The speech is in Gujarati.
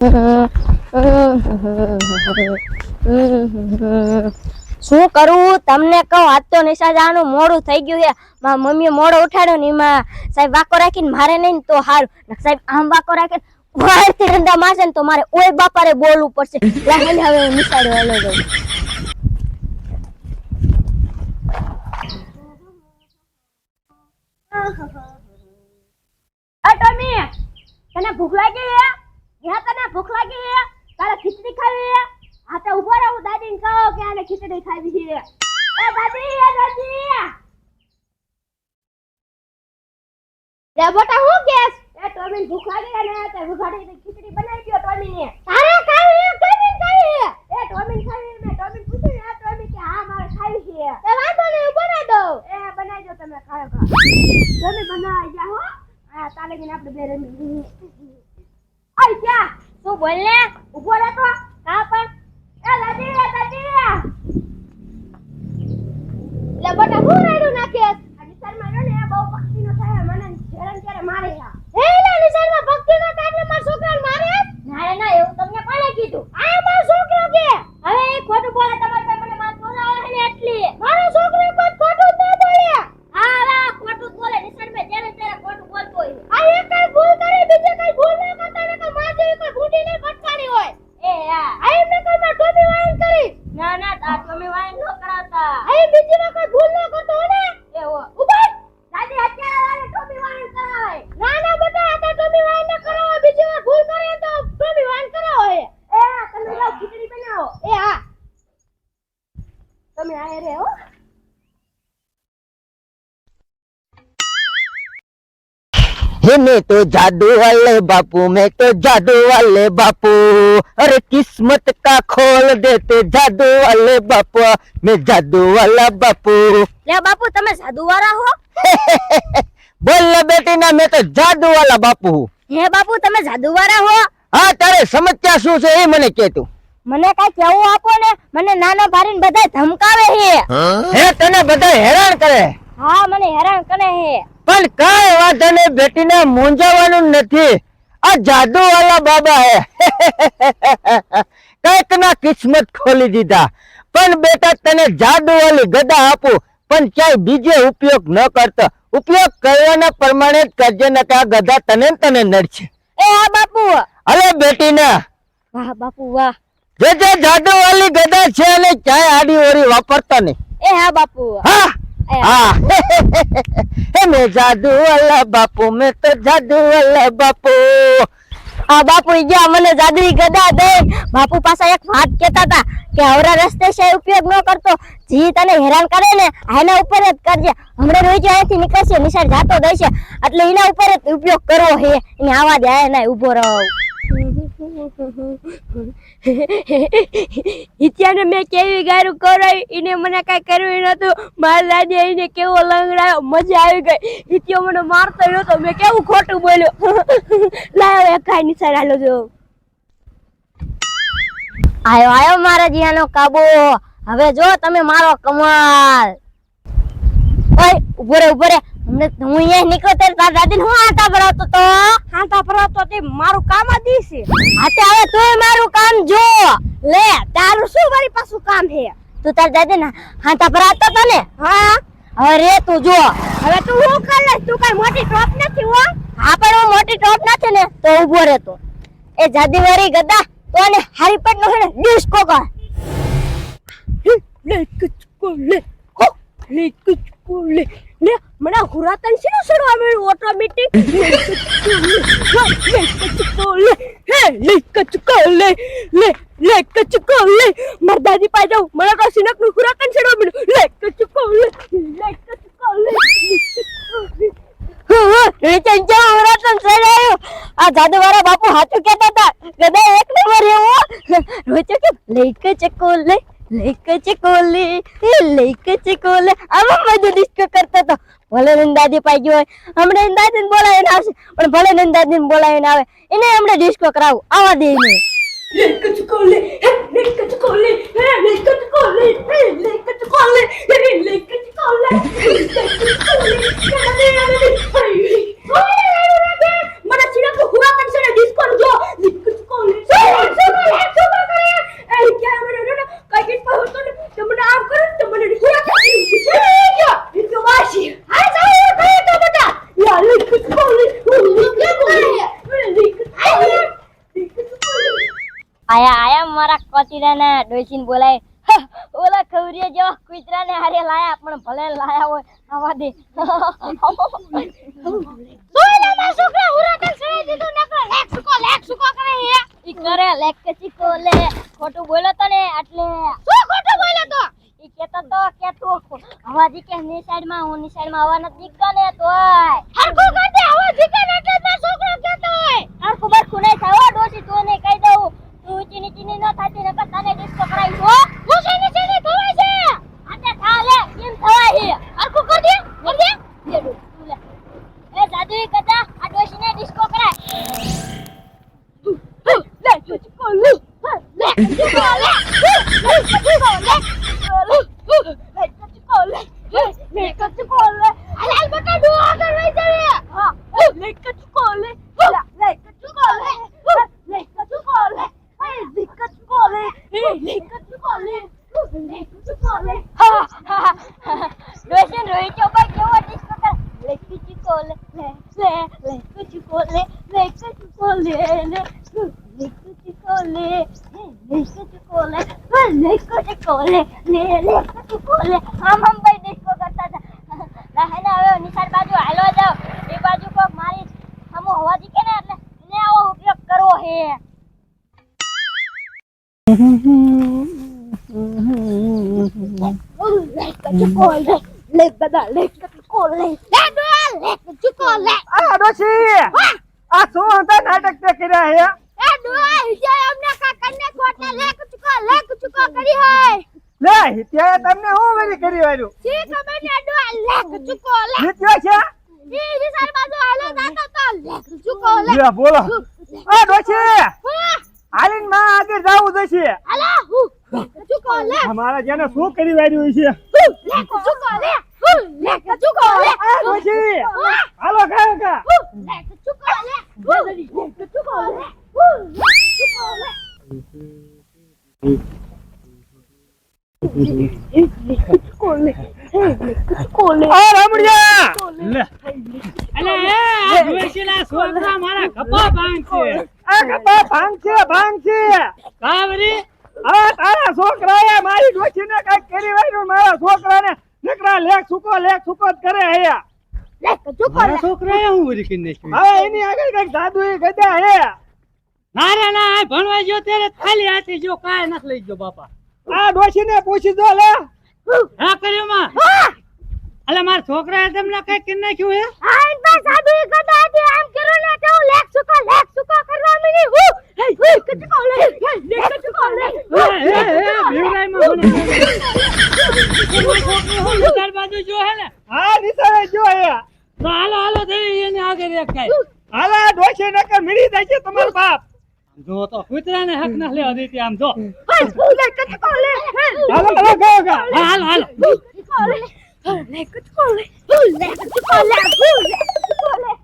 શું કરું તમને કહું, આજ તો નિશા જવાનું મોડું થઈ ગયું છે. મારા મમ્મીએ મોડો ઉઠાડ્યો ને એમાં સાહેબ વાકો રાખીને મારે નહીં તો હારું. સાહેબ આમ વાકો રાખીને વારથી રંડા મારશે ને તો મારે ઓય બાપારે બોલવું પડશે. હવે નિશાળે હાલો જાઉં. ટોમી, તને ભૂખ લાગી હે? યા તને ભૂખ લાગી હે? તારે ખીચડી ખાવી હે? હા તો ઉભો રહો, દાદીને કહો કે આને ખીચડી ખાવી છે. એ દાદી, એ દાદી, લે બેટા હું કેસ? એ ટોમીને ભૂખ લાગી હે ને તો ભૂખાડી ખીચડી બનાવી દયો ટોમીને. તારે ખાવી હે? ટોમીને ખાવી હે? એ ટોમીને ખાવી હે? મેં ટોમીને પૂછ્યું ને, ટોમી કે હા મારે ખાવી છે. એ વાંધો નહીં, બનાવી દો. એ બનાવી દો તમે, ખાઓ ખાઓ. ટોમી બનાવી જા હો. આ તાલે ગઈને આપણે બે રમી. આઈ જા, તું બોલ ને, ઊભો રહે તો. કા પણ એ દાદી, એ દાદી, લે બેટા હું રાડું નાખેસ? આ નિશાળમાં રહ્યો ને બહુ ભક્તિનો થાય, મને હેરાન કરે મારે. હે લે નિશાળમાં ભક્તિનો થાય ને મારા છોકરાને મારે? ના ના, એવું તમને કોણે કીધું? આ મારો છોકરો કે હવે એ ખોટું બોલે તમારે પાસે, મને માર બોલાવે છે ને એટલી. મારો છોકરો કોઈ ખોટું ન બોલે. હા રા, ખોટું બોલે. નિશાળમાં જ્યારે ત્યારે ખોટું બોલતો હોય. આ એક કઈ ભૂલ કરી, બીજે કઈ ભૂલ ન કરતા ને કે માં જેવી કોઈ ભૂટી ને ભટકાણી હોય. એ હા, આ એમને કોઈ માં ટોમી વાઈન કરી. ના ના, આ ટોમી વાઈન ન કરાતા. આ બીજી માં કોઈ ભૂલ ન કરતો હો ને. એ હો ઉભા દાદી, અત્યારે ટોમી વાઈન કરાવે. ના ના બેટા, આ તો ટોમી વાઈન ન કરાવે. બીજી વાર ભૂલ કરે તો ટોમી વાઈન કરાવે. એ તમે જાઓ ખીચડી બનાવો. એ હા, તમે આયા રે હો. मैं तो जादू वाले बापू, मैं तो जादू वाले बापू, अरे किस्मत का खोल देते जादू वाले बापू, मैं जादू वाला बापू. લે બાપુ, તમે જાદુ વાળા હો? बोल ले बेटी ना, मैं तो जादू वाला बापू हूँ. હે બાપુ, તમે જાદુ વાળા હો? हाँ, तारे समस्या શું છે એ મને કે તું. મને કઈ કેવું આપો ને, મને નાના ભારીને બધા ધમકાવે છે. હે, તને બધા હેરાન કરે? હા, મને હેરાન કરે છે. પણ કાઈ વાંધો નહીં બેટી, ને મૂંઝાવાનું નથી. આ જાદુ વાલા બાબા હે. કઈક ના કિસ્મત ખોલી દીધા. પણ બેટા તને જાદુ વાલી ગદા આપું, પણ ક્યાંય બીજે ઉપયોગ ન કરતો. ઉપયોગ કરવાના પ્રમાણે જ કરજે, ને કે આ ગદા તને નડશે. એ હા બાપુ. અરે બેટી ના, વાહ બાપુ વાહ. જે જાદુ વાલી ગદા છે અને ક્યાંય આડી ઓરી વાપરતા નહીં. એ હા બાપુ. હા हाँ मैं जादू वाला बापू, मैं तो जादू वाला बापू. આ બાપુ ગયા મને જાદુઈ ગદા દે. બાપુ પાસે એક વાત કહેતા હતા કે હવરા રસ્તે છે ઉપયોગ ન કરતો, જી તને હેરાન કરે ને એના ઉપર જ કરજે. હમણાં રોજ અહીંથી નીકળશે, નિશાળ જાતો દઈશે, એટલે એના ઉપર જ ઉપયોગ કરવો હે. એને આવા દે, ના ઊભો રહો. ઇત્યાને મેં કેવી ગારું કરાઈ, એને મને કઈ કર્યું નતું. મારા દાદી એને કેવો લંગડાયો, મજા આવી ગઈ. ઇત્યો મને મારતો નતો, મેં કેવું ખોટું બોલ્યો. લાયો એક કાઈ નિશાળ હાલો જો. આયો આયો મારા જીયાનો કાબો. હવે જો તમે મારો કમાલ. ઓય ઉભો રે ઉભો રે. હું અહીંયા નીકળો ત્યારે તારા દાદીને હું આટા ભરાવતો તો. આટા ભરાવતો તે મારું કામ જ છે. આતે હવે તોય મારું કામ જો. લે તારું શું મારી પાછું કામ છે? તું તાર દાદીને આટા ભરાવતો તો ને? હા. હવે રે તું જો. હવે તું હું કરી લે, તું કઈ મોટી ટોપ નથી હો. હા પણ હું મોટી ટોપ નથી ને, તો ઉભો રે તો. એ જાદીવારી ગદા તો ને હારી પટ નો હે ને ડિસ્કો કર. લે કચકો લે. હો લે કચકો લે. લે મને હુરાતન છે ને સડવા મેળું ઓટોમેટિક. લે કચકો લે. હે લે કચકો લે. લે કચકો લે. માર દાદી પાસે જાઉં, મને તો સિનક નું હુરાતન સડવા મેળું. લે કચકો લે. લે કચકો લે. આ જાદુ વાળા બાપુ હાથું કેતા હતા, ગદા એક નંબર એવો. રોચો કે લેક ચકોલે, લેક ચકોલે, લેક ચકોલે. આમાં બધું ડિસ્કો કરતો હતો. ભલે ને દાદી પાઈ ગયો હોય, હમણાં દાદી ને બોલાવીને આવશે, પણ ભલે ને દાદી ને બોલાવીને આવે, એને હમણાં ડિસ્કો કરાવું. આવા દે ને. લેક ચકોલે, લેક ચકોલે, લેક ચકોલે, લેક ચકોલે, લેક ચકોલે. મને સિનક હુરા કન છે ડિસ્કો જો. લેક ચકોલે. આયા મારા કોતીરાના ડોસીને બોલાય ઓલા ખવરિયા જેવા કૂતરાને હારે લાયા પણ ભલે લાયા હોય આવા દે સોયલા ના છોકરા હુરાકલ સહી દીધું નકર લેક સુકો કરે હે ઈ કરે લેક કે ચીકો લે ખોટું બોલ્યો તો ને એટલે શું ખોટું બોલ્યો તો ઈ કેતો તો કે તું હવાજી કે ની સાઈડમાં હું ની સાઈડમાં હવા નથી દીકતા ને તોય હરખું કરતે હવા દીકે ને એટલે ના છોકરો કેતો હોય હરખું બરખું નહીં થાવ ડોસી તું ને કહી દઉં તું ચીની ચીની ન થાતી નકર તને ડિસ્કો કરાવી હો હું ચીની ચીની થવાય છે આતે થા લે કેમ થવાય છે હરખું કર દે લે તું લે એ જાદુઈ કતા આ ડોસીને ડિસ્કો કરાય લે ચુકો લે લે ચુકો લે હાલ બટા ડો આગળ વઈ જાવે હા લે ચુકો લે લે ચુકો લે લે ચુકો લે એ દિક્કત કોલે એ દિક્કત કોલે હા ડોશન રોઈ ચોપા કેવો ડિસ્કો કર લે ચુકો લે લે ચુકો લે લે ચુકો લે લે ચુકો લે આમ ભાઈ ડિસ્કો કરતા હતા ના હવે નિશાળ બાજુ હાલો જાવ એ બાજુ કોક મારી હમો હવાજી કે ને એટલે ને આવો ઉપયોગ કરવો હે આ ડોશી આ શું હતા નાટક તે કર્યા હે લે હિત્યાએ તમને હું વળી કરી વાળ્યું હિત્યો છે લે બોલો આ ડોશી હાલીન માં આગળ જાવું જશે અમારા જેને શું કરી વાળ્યું છે આ ડોશી હાલો કાકા આ રામડિયા લે અલે આ ડોશીના છોકરા મારા કપા ભાંગ છે ભાંગ છે કાવરી આ તારા છોકરાએ મારી ડોશીને કઈક કરી વાળ્યું મારા છોકરાને નકરા લેખ સુકો જ કરે હે મારા છોકરાએ હું વરી કરી નાખ્યું હવે એની આગળ કઈક જાદુ એ ગધા હે ના રે ના આ ભણવા ગયો ત્યારે ખાલી હાથે જો કાય નથી લઈ ગયો બાપા આ ડોશીને પૂછી દો લે હા કર્યો માં અલે મારા છોકરાએ તમને કઈ કરી નાખ્યું હે બાજુ જો હે ને હા નિસારે જો હે તો હાલો દેવી એને આગળ એક કાય હાલા ડોશી નકર મીડી જાય છે તમારો બાપ જો તો કૂતરાને હક ના લેવા દેતી આમ જો હાલો હાલો